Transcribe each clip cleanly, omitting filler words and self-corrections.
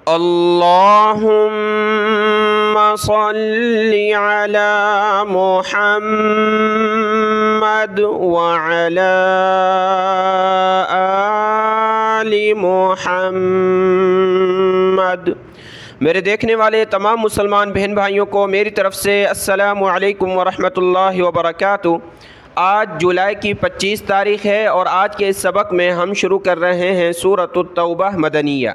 अल्लाहुम्मा सल्लि अला मुहम्मद व अला आलि मुहम्मद। मेरे देखने वाले तमाम मुसलमान बहन भाइयों को मेरी तरफ़ से अस्सलामु अलैकुम व रहमतुल्लाहि व बरकातुहू। आज जुलाई की 25 तारीख़ है और आज के इस सबक में हम शुरू कर रहे हैं सूरतुत तौबा मदनिया।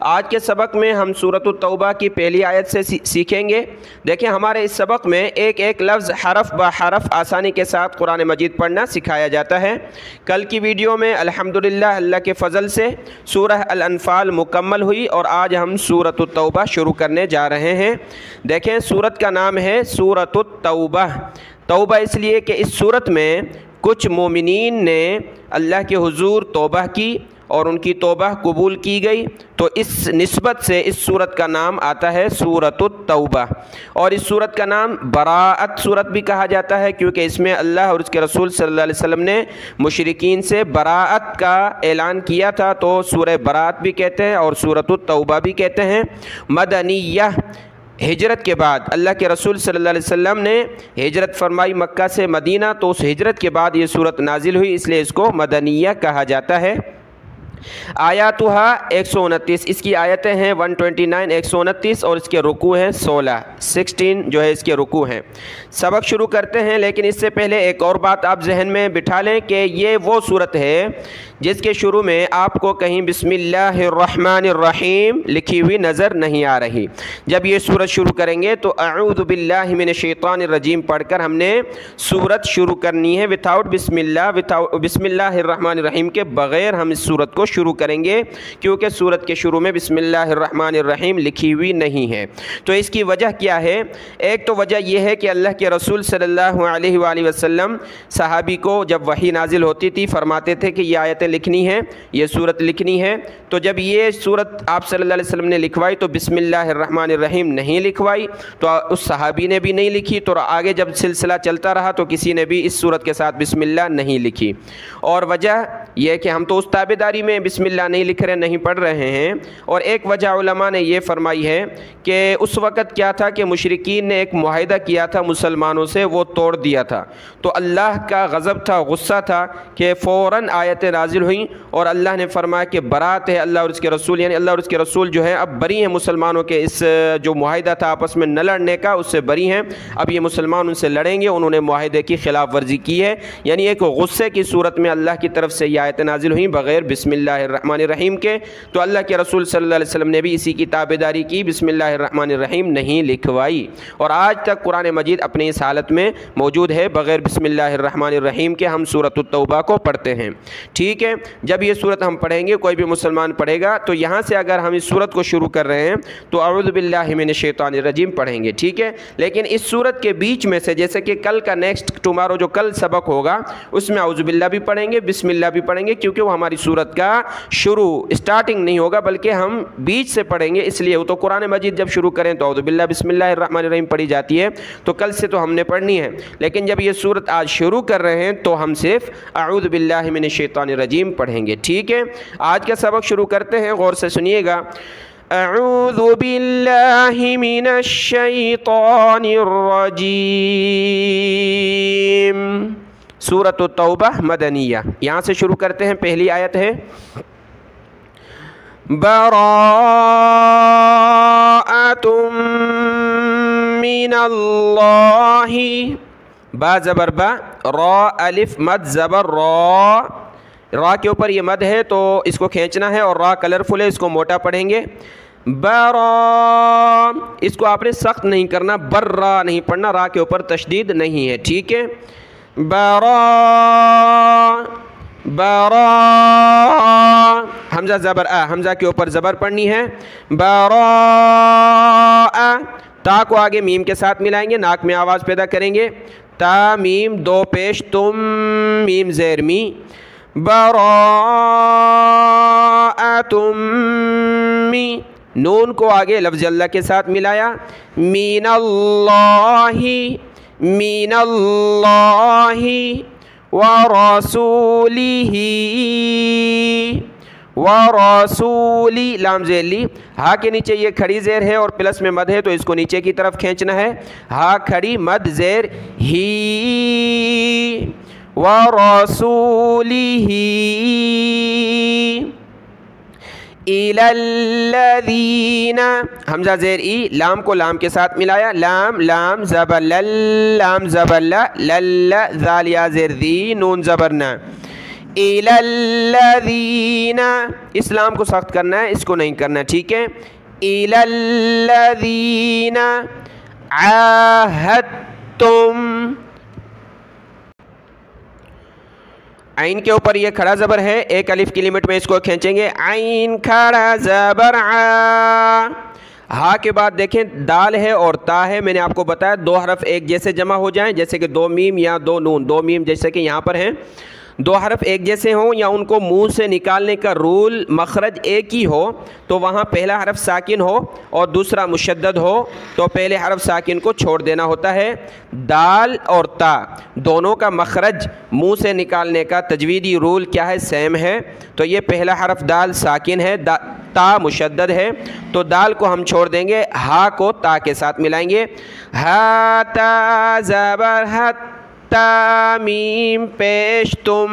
आज के सबक में हम सूरतुत तौबा की पहली आयत से सीखेंगे। देखिए, हमारे इस सबक में एक एक लफ्ज़ हरफ ब हरफ आसानी के साथ कुरान मजीद पढ़ना सिखाया जाता है। कल की वीडियो में अल्हम्दुलिल्लाह अल्लाह के फ़ज़ल से सूरह अल-अनफ़ाल मुकम्मल हुई और आज हम सूरतुत तौबा शुरू करने जा रहे हैं। देखें, सूरत का नाम है सूरतुत तौबा। तौबा इसलिए कि इस सूरत में कुछ मोमिनीन ने अल्लाह के हुजूर तौबा की और उनकी तौबा कबूल की गई, तो इस निस्बत से इस सूरत का नाम आता है सूरतुत तौबा। और इस सूरत का नाम बराअत सूरत भी कहा जाता है, क्योंकि इसमें अल्लाह और उसके रसूल सल्लल्लाहु अलैहि वसल्लम ने मुशरिकीन से बराअत का ऐलान किया था, तो सूरह बराअत भी कहते हैं और सूरतुत तौबा भी कहते हैं। मदनिया, हिजरत के बाद अल्लाह के रसूल सल्लल्लाहु अलैहि वसल्लम ने हिजरत फरमाई मक्का से मदीना, तो उस हिजरत के बाद ये सूरत नाजिल हुई, इसलिए इसको मदनिया कहा जाता है। आयातुहा 129, इसकी आयतें हैं 129 129 और इसके रुकू हैं 16 जो है इसके रुकू हैं। सबक शुरू करते हैं, लेकिन इससे पहले एक और बात आप जहन में बिठा लें कि ये वो सूरत है जिसके शुरू में आपको कहीं बिस्मिल्लाहिर्रहमानिर्रहीम लिखी हुई नज़र नहीं आ रही। जब ये सूरत शुरू करेंगे तो अऊज़ु बिल्लाहि मिनश्शैतानिर्रजीम पढ़कर हमने सूरत शुरू करनी है, विदाउट बिस्मिल्लाहिर्रहमानिर्रहीम के बग़ैर हम इस सूरत को शुरू करेंगे, क्योंकि सूरत के शुरू में बिस्मिल्लाहिर्रहमानिर्रहीम लिखी हुई नहीं है। तो इसकी वजह क्या है? एक तो वजह यह है कि अल्लाह के रसूल सल्लल्लाहु अलैहि वसल्लम सहाबी को जब वही नाजिल होती थी फरमाते थे कि ये आयतें लिखनी है, ये सूरत लिखनी है। तो जब ये सूरत आप सल्लल्लाहु अलैहि वसल्लम ने लिखवाई तो बिस्मिल्लाहिर्रहमानिर्रहीम नहीं लिखवाई, तो उस सहाबी ने भी नहीं लिखी, तो आगे जब सिलसिला चलता रहा तो किसी ने भी इस सूरत के साथ बिस्मिल्लाह नहीं लिखी। और वजह यह कि हम तो उस ताबेदारी में बिस्मिल्लाह नहीं लिख रहे, नहीं पढ़ रहे हैं। और एक वजह उलमा ने यह फरमाई है कि उस वक़्त क्या था कि मुशरिकीन ने एक मुआहिदा किया था मुसलमानों से, वो तोड़ दिया था। तो अल्लाह का गज़ब था, गुस्सा था कि फ़ौरन आयतें नाजिल हुई और अल्लाह ने फरमाया कि बरात है अल्लाह और उसके रसूल, यानी अल्लाह और उसके रसूल जो है अब बरी हैं मुसलमानों के इस जो मुआहिदा था आपस में न लड़ने का, उससे बरी हैं। अब ये मुसलमान उनसे लड़ेंगे, उन्होंने मुआहिदे की खिलाफ वर्जी की है। यानी एक गुस्से की सूरत में अल्लाह की तरफ से ये आयतें नाजिल हुई बग़ैर बिस्मिल्लाहिर्रहमानिर्रहीम के। तो अल्लाह के रसूल सल्लल्लाहु अलैहि वसल्लम ने भी इसी की ताबेदारी की, बिस्मिल्लाहिर्रहमानिर्रहीम नहीं लिखवाई। और आज तक कुरान मजीद अपनी इस हालत में मौजूद है, बग़ैर बिस्मिल्लाहिर्रहमानिर्रहीम के हम सूरतुत तौबा को पढ़ते हैं। ठीक है, जब ये सूरत हम पढ़ेंगे, कोई भी मुसलमान पढ़ेगा, तो यहाँ से अगर हम इस सूरत को शुरू कर रहे हैं तो अऊज़ु बिल्लाहि मिनश्शैतानिर्रजीम पढ़ेंगे। ठीक है, लेकिन इस सूरत के बीच में से, जैसे कि कल का नेक्स्ट टुमारो जो कल सबक होगा उसमें अऊज़ु बिल्लाह भी पढ़ेंगे, बिस्मिल्लाह भी पढ़ेंगे, क्योंकि वो हमारी सूरत का शुरू स्टार्टिंग नहीं होगा बल्कि हम बीच से पढ़ेंगे। इसलिए वो तो कुरान मजीद जब शुरू करें तो अऊज़ु बिल्लाह बिस्मिल्लाहिर्रहमानिर्रहीम पढ़ी जाती है, तो कल से तो हमने पढ़नी है। लेकिन जब ये सूरत आज शुरू कर रहे हैं तो हम सिर्फ अऊज़ु बिल्लाहि मिनश्शैतानिर्रजीम पढ़ेंगे। ठीक है, आज का सबक शुरू करते हैं, गौर से सुनिएगा। अऊज़ु बिल्लाहि मिनश्शैतानिर्रजीम, सूरतुत तौबा मदनिया। यहाँ से शुरू करते हैं। पहली आयत है बराअतुम मिनल्लाहि, बा ज़बर बा, रा अलिफ मद ज़बर रा, रा के ऊपर ये मद है तो इसको खींचना है, और रा कलरफुल है, इसको मोटा पढ़ेंगे। बरा, इसको आपने सख्त नहीं करना, बर्रा नहीं पढ़ना, रा के ऊपर तशदीद नहीं है। ठीक है, बरा बरा, हमजा ज़बर आ, हमजा के ऊपर ज़बर पढ़नी है। बरा, ता को आगे मीम के साथ मिलाएंगे, नाक में आवाज़ पैदा करेंगे। ता मीम दो पेश तुम, मीम ज़ेर मी। बराअतुम मी, नून को आगे लफ्ज़ अल्लाह के साथ मिलाया। मीनल्लाहि, मीनल्लाहि व रसूलिही, ورسولی لام زیر لی، ہا کے نیچے یہ کھڑی زیر ہے اور پلس میں مد ہے تو اس کو نیچے کی طرف کھینچنا ہے، ہا کھڑی مد زیر ہی، ورسولہ الی الذین، حمزہ زیر ای، لام کو لام کے ساتھ ملایا، لام لام زبر لل، لام زبر لا، لل ذال یا زیر دی، نون زبر نا، الی الذین، اس لام کو سخت کرنا ہے، اس کو نہیں کرنا، ٹھیک ہے، الی الذین عاہدتم، عین کے اوپر یہ کھڑا زبر ہے، ایک الف کی لمٹ میں اس کو کھینچیں گے، عین کھڑا زبر آ، ہا کے بعد دیکھیں دال ہے اور تا ہے، میں نے آپ کو بتایا دو حرف ایک جیسے جمع ہو جائیں، جیسے کہ دو میم یا دو نون، دو میم جیسے کہ یہاں پر ہیں، دو حرف ایک جیسے ہوں یا ان کو منہ سے نکالنے کا رول مخرج ایک ہی ہو تو وہاں پہلا حرف ساکن ہو اور دوسرا مشدد ہو تو پہلے حرف ساکن کو چھوڑ دینا ہوتا ہے۔ دال اور تا دونوں کا مخرج منہ سے نکالنے کا تجویدی رول کیا ہے؟ سیم ہے۔ تو یہ پہلا حرف دال ساکن ہے، تا مشدد ہے، تو دال کو ہم چھوڑ دیں گے، ہا کو تا کے ساتھ ملائیں گے، ہا تا زبر ہت، تا میم پیش تم،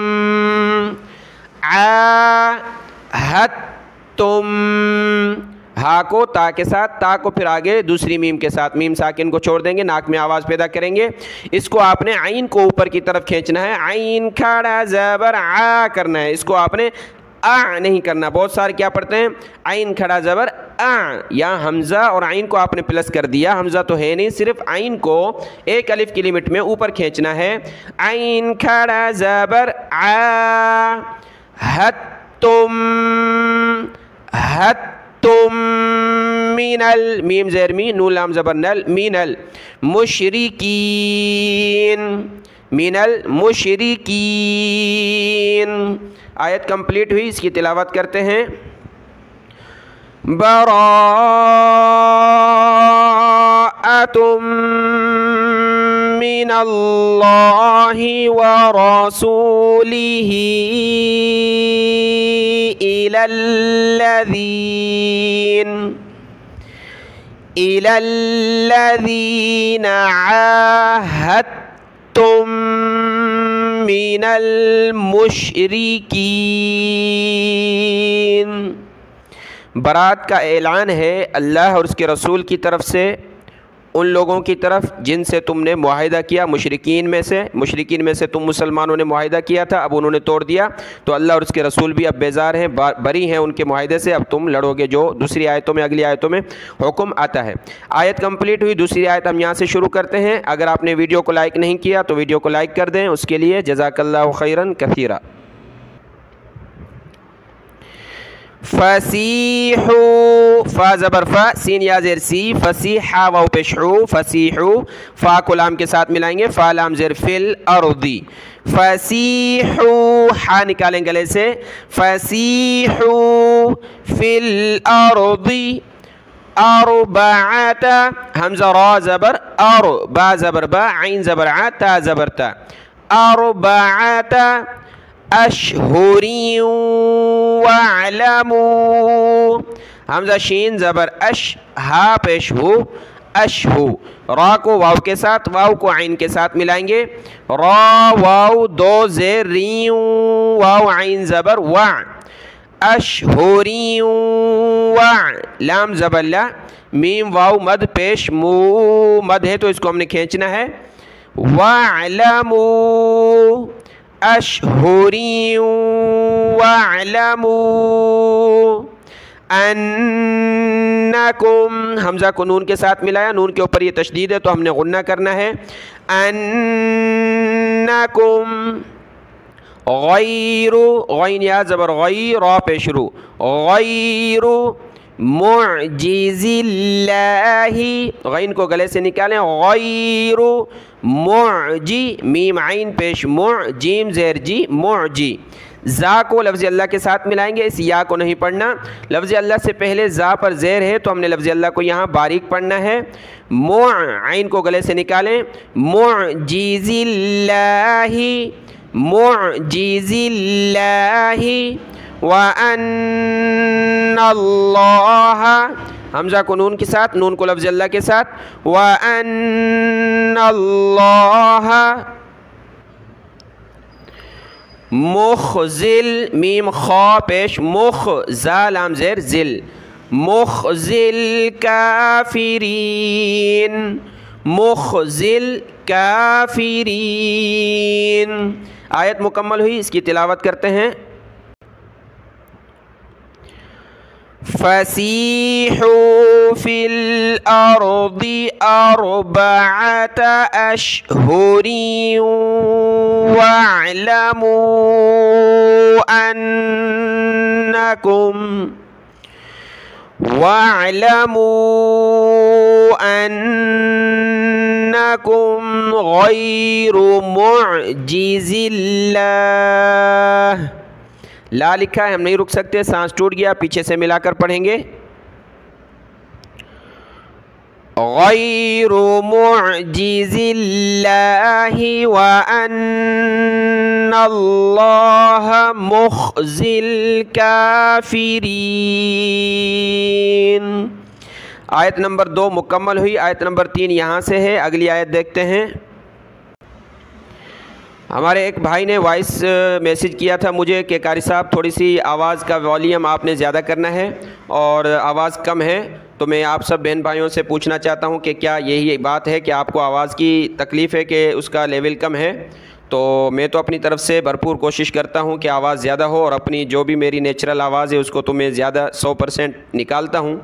عاہدتم، ہا کو تا کے ساتھ، تا کو پھر آگے دوسری میم کے ساتھ، میم ساکن کو چھوڑ دیں گے، ناک میں آواز پیدا کریں گے، اس کو آپ نے عین کو اوپر کی طرف کھینچنا ہے، عین کھڑا زبر آ کرنا ہے، اس کو آپ نے آ نہیں کرنا۔ بہت سارے کیا پڑھتے ہیں؟ عین کھڑا زبر آ، یا حمزہ اور عین کو آپ نے پلس کر دیا، حمزہ تو ہے نہیں، صرف عین کو ایک الف کی لمٹ میں اوپر کھینچنا ہے، عین کھڑا زبر آ، ہتم، ہتم، من المیم زیر می، نون لام زبر نل، من المشرکین، من المشرکین۔ آیت کمپلیٹ ہوئی، اس کی تلاوت کرتے ہیں۔ براءۃ من اللہ ورسولہ الی الذین عاہدتم من المشرکین۔ برات کا اعلان ہے اللہ اور اس کے رسول کی طرف سے ان لوگوں کی طرف جن سے تم نے معاہدہ کیا، مشرکین میں سے تم مسلمانوں نے معاہدہ کیا تھا، اب انہوں نے توڑ دیا، تو اللہ اور اس کے رسول بھی اب بیزار ہیں، بری ہیں ان کے معاہدے سے، اب تم لڑو گے، جو دوسری آیتوں میں، اگلی آیتوں میں حکم آتا ہے۔ آیت کمپلیٹ ہوئی، دوسری آیت ہم یہاں سے شروع کرتے ہیں۔ اگر آپ نے ویڈیو کو لائک نہیں کیا تو ویڈیو کو لائک کر دیں، اس کے لیے جزاک اللہ خیرا کثیرا۔ فسیحو، فا زبر فا، سین یا زیر سی، فسیحا واو پیشحو، فسیحو، فا کو لام کے ساتھ ملائیں گے، فا لام زیر فل ارضی، فسیحو، ہا نکالیں گلے سے، فسیحو فل ارضی اربعۃ، حمزہ را زبر ار، با زبر با، عین زبر ع، تا زبر تا، اربعۃ اشہری وَاعْلَمُوا، حمزہ شین زبر اش، ہا پیش ہو، اشہو، را کو واو کے ساتھ، واو کو عین کے ساتھ ملائیں گے، را واو دو زیر ریوں، واو عین زبر وع، اشہری وع، لام زبر لا، میم واو مد پیش مو، مد ہے تو اس کو ہم نے کھینچنا ہے، وَاعْلَمُوا اشہری وَاعْلَمُوا انکم، حمزہ کو نون کے ساتھ ملایا، نون کے اوپر یہ تشدید ہے تو ہم نے غنہ کرنا ہے، انکم غیر، غین یا زبر غیر، را پیش رو، غیر معجز اللہ، غین کو گلے سے نکالیں، غیر معجی، میم عین پیش مع، جیم زیر جی، معجی، زا کو لفظ اللہ کے ساتھ ملائیں گے، اس یا کو نہیں پڑھنا، لفظ اللہ سے پہلے زا پر زیر ہے تو ہم نے لفظ اللہ کو یہاں باریک پڑھنا ہے، مع، عین کو گلے سے نکالیں، معجز اللہ، معجز اللہ، وَأَنَّ اللَّهَ حمزہ کو نون کے ساتھ، نون کو لفظ اللہ کے ساتھ، وَأَنَّ اللَّهَ مخزل میم خا پیش مخ زا لام زیر زل مخزل کافرین مخزل کافرین. آیت مکمل ہوئی، اس کی تلاوت کرتے ہیں. فَسِيحُوا فِي الْأَرْضِ أَرْبَعَةَ أَشْهُرٍ وَاعْلَمُوا أَنَّكُمْ غَيْرُ مُعْجِزِ اللَّهِ. لا لکھا ہے، ہم نہیں رک سکتے، سانس ٹوٹ گیا، پیچھے سے ملا کر پڑھیں گے. غیر معجز اللہ وَأَنَّ اللَّهَ مُخْزِي الْكَافِرِينَ. آیت نمبر 2 مکمل ہوئی. آیت نمبر 3 یہاں سے ہے. اگلی آیت دیکھتے ہیں. ہمارے ایک بھائی نے وائس میسیج کیا تھا مجھے کہ قاری صاحب تھوڑی سی آواز کا والیوم آپ نے زیادہ کرنا ہے اور آواز کم ہے. تو میں آپ سب بہن بھائیوں سے پوچھنا چاہتا ہوں کہ کیا یہی بات ہے کہ آپ کو آواز کی تکلیف ہے کہ اس کا لیول کم ہے؟ تو میں تو اپنی طرف سے بھرپور کوشش کرتا ہوں کہ آواز زیادہ ہو، اور اپنی جو بھی میری نیچرل آواز ہے اس کو تو میں زیادہ 100% نکالتا ہوں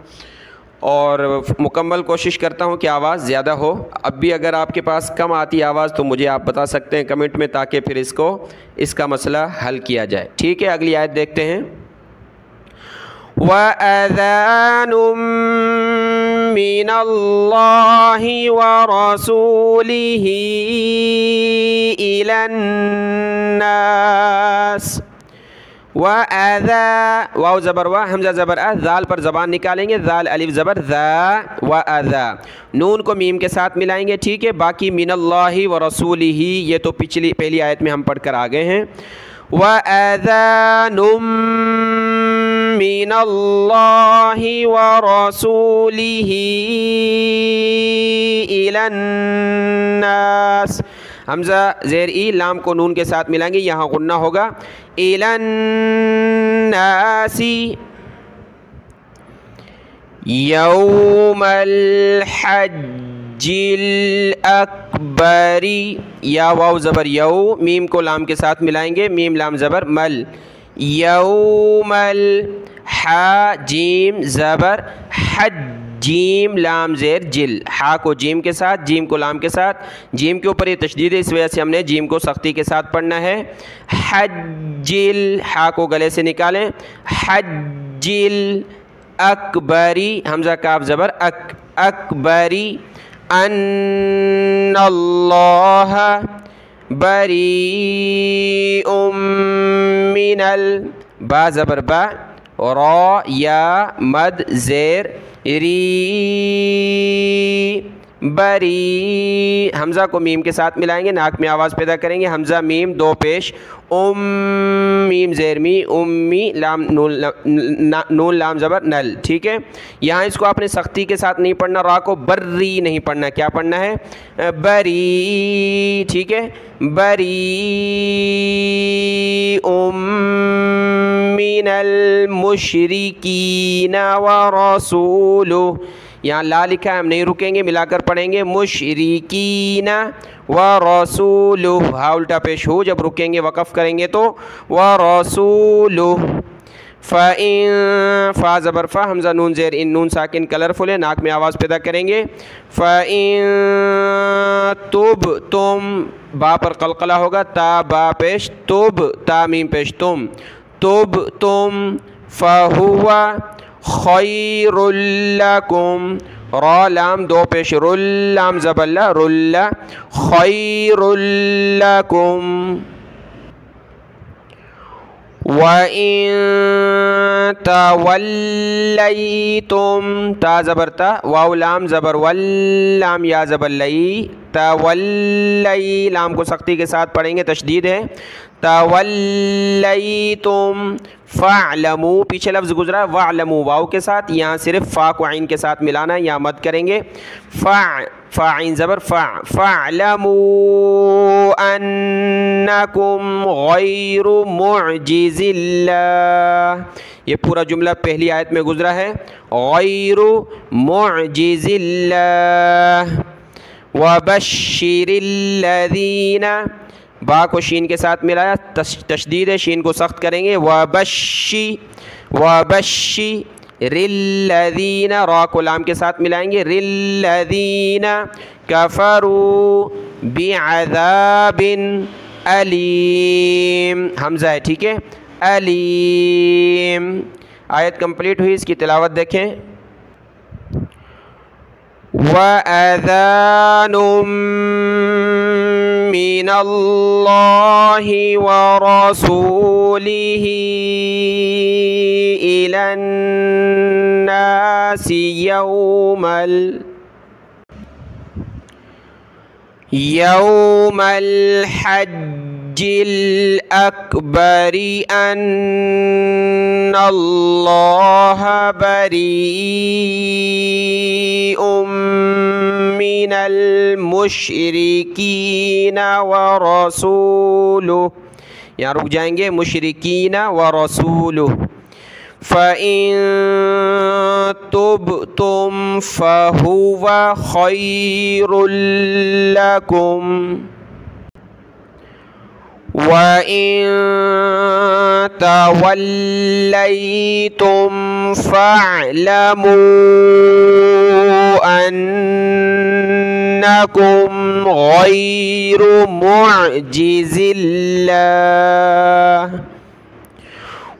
اور مکمل کوشش کرتا ہوں کہ آواز زیادہ ہو. اب بھی اگر آپ کے پاس کم آتی آواز تو مجھے آپ بتا سکتے ہیں کمنٹ میں، تاکہ پھر اس کا مسئلہ حل کیا جائے. ٹھیک ہے، اگلی آیت دیکھتے ہیں. وَأَذَانٌ مِّنَ اللَّهِ وَرَسُولِهِ إِلَى النَّاسِ. وَأَذَا واو زبر وا حمزہ زبر ذال پر زبان نکالیں گے، ذال الف زبر ذا. وَأَذَا نون کو میم کے ساتھ ملائیں گے. ٹھیک ہے، باقی من اللہ ورسولہ یہ تو پہلی آیت میں ہم پڑھ کر آگئے ہیں. وَأَذَانٌ مِّنَ اللَّهِ وَرَسُولِهِ إِلَى النَّاسِ. حمزہ زیر ای لام کو نون کے ساتھ ملائیں گے، یہاں غنہ ہوگا. إِلَى النَّاسِ يَوْمَ الْحَجِّ الْأَكْبَرِ. یا واو زبر یو میم کو لام کے ساتھ ملائیں گے، میم لام زبر مل. یوم الحا جیم زبر حج جیم لام زیر جل. ہا کو جیم کے ساتھ، جیم کو لام کے ساتھ. جیم کے اوپر یہ تشدید ہے، اس وجہ سے ہم نے جیم کو سختی کے ساتھ پڑھنا ہے. حجل ہا کو گلے سے نکالیں. حجل اکبری حمزہ کاف زبر اکبری. ان اللہ بریء من با زبر با را یا مد زیر ری بری. حمزہ کو میم کے ساتھ ملائیں گے، ناک میں آواز پیدا کریں گے. حمزہ میم دو پیش میم زیر می امی لام نون لام زبر نل. ٹھیک ہے، یہاں اس کو آپ نے سختی کے ساتھ نہیں پڑھنا، را کو بری نہیں پڑھنا. کیا پڑھنا ہے؟ بری. ٹھیک ہے، بری من المشرکین ورسولہ. یہاں لا لکھا ہے، ہم نہیں رکیں گے، ملا کر پڑھیں گے. مشرکین ورسولہ ہا الٹا پیش ہو، جب رکیں گے وقف کریں گے تو ورسولہ. فَإِن فا زبر فا حمزہ نون زیر ان نون ساکن کلرفل ہے، ناک میں آواز پیدا کریں گے. فَإِن تُب تم با پر قلقلہ ہوگا، تا با پیش تب تا میم پیش تم تب تم. فَهُوَ خَيْرٌ لَكُمْ را لام دو پیش رل لام زبر رل خَيْرٌ لَكُمْ. وَإِن تَوَلَّيْتُمْ تا زبر تا واو لام زبر واللام یا زبر لئی. تولی لام کو سختی کے ساتھ پڑھیں گے، تشدید ہے. तवल्लैतुम फ़अलमू, पीछे लफ्ज़ गुजरा वअलमू वाव के साथ, यहाँ सिर्फ फ़ा को आइन के साथ मिलाना है, यहाँ मद करेंगे। फ़ा आइन ज़बर फ़अलमू अन्नकुम गैरु मुअजिज़िल्लाह, ये पूरा जुमला पहली आयत में गुजरा है, गैरु मुअजिज़िल्लाह। वबश्शिरिल्लज़ीना, बा को शीन के साथ मिलाया, तशदीद है, शीन को सख्त करेंगे। वबश्शी रिल्लज़ीना, रा को लाम के साथ मिलाएंगे, रिल्लज़ीना कफ़रू बिअज़ाबिन अलीम, हमज़ा है, ठीक है, अलीम। आयत कंप्लीट हुई, इसकी तिलावत देखें। वअज़ानुम मिनल्लाहि व रसूलिही इलन्नासि यौमल हज्जिल अकबरि अन्नल्लाह बरीउम मिनल मुशरिकीन व रसूलुहु, यहाँ रुक जाएंगे, मुशरिकीन व रसूलुहु। फ़इन तुबतुम फ़हुवा खैरुल लकुम वइन तवल्लैतुम फ़अलमू अन्नकुम गैरु मुअजिज़िल्लाह।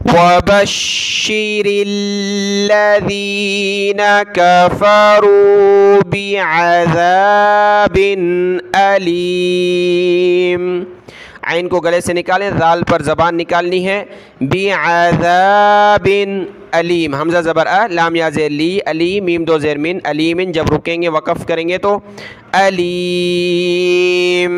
वबश्शिरिल्लज़ीन कफ़रू बिअज़ाबिन अलीम, आइन को गले से निकालें, ज़ाल पर ज़बान निकालनी है, बिअज़ाबिन अलीम, हमज़ा ज़बर अ, लाम या ज़ेर ली, अली मीम दो ज़ेर मिन, अलीमिन, जब रुकेंगे वक़फ़ करेंगे तो अलीम।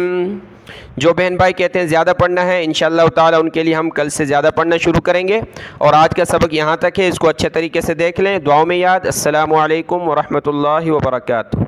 जो बहन भाई कहते हैं ज़्यादा पढ़ना है, इंशाअल्लाह ताला उनके लिए हम कल से ज़्यादा पढ़ना शुरू करेंगे। और आज का सबक यहाँ तक है, इसको अच्छे तरीके से देख लें, दुआओं में याद। अस्सलामु अलैकुम व रहमतुल्लाहि व बरकातुहू।